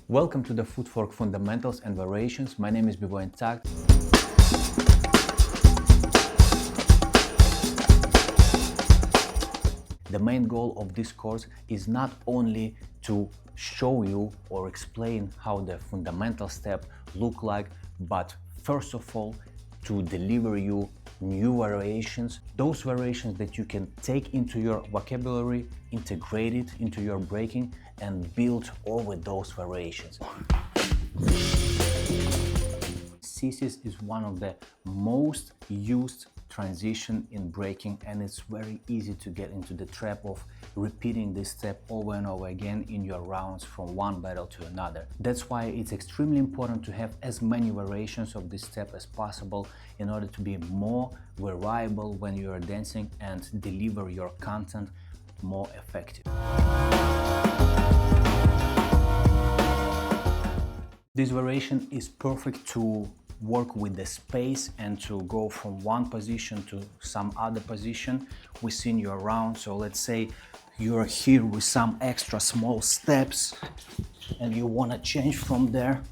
Welcome to the Footwork Fundamentals and Variations. My name is Bboy and Tag. The main goal of this course is not only to show you or explain how the fundamental step look like, but first of all to deliver you new variations, those variations that you can take into your vocabulary, integrate it into your breaking and build over those variations. CCs is one of the most used transition in breaking, and it's very easy to get into the trap of repeating this step over and over again in your rounds from one battle to another. That's why it's extremely important to have as many variations of this step as possible in order to be more variable when you are dancing and deliver your content more effective. This variation is perfect to work with the space and to go from one position to some other position within your round. So let's say you're here with some extra small steps and you want to change from there.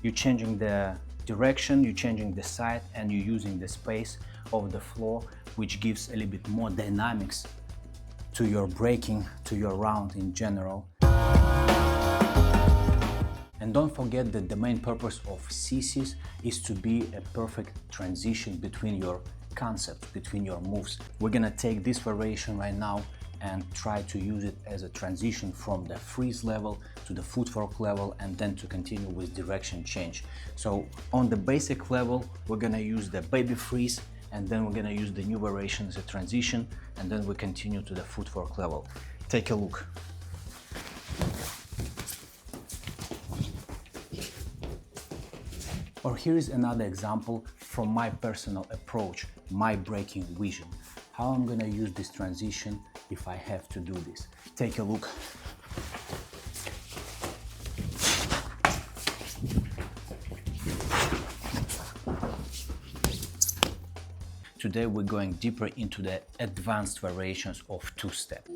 You're changing the direction, you're changing the side, and you're using the space of the floor, which gives a little bit more dynamics to your breaking, to your round in general. And don't forget that the main purpose of CCs is to be a perfect transition between your concepts, between your moves. We're gonna take this variation right now and try to use it as a transition from the freeze level to the footwork level and then to continue with direction change. So on the basic level, we're gonna use the baby freeze and then we're gonna use the new variation as a transition and then we continue to the footwork level. Take a look. Or here is another example from my personal approach, my breaking vision. How I'm gonna use this transition if I have to do this. Take a look. Today we're going deeper into the advanced variations of two-step.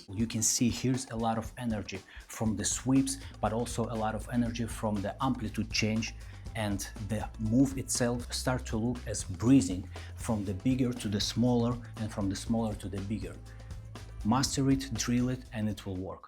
You can see here's a lot of energy from the sweeps, but also a lot of energy from the amplitude change, and the move itself starts to look as breezing from the bigger to the smaller and from the smaller to the bigger. Master it, drill it, and it will work.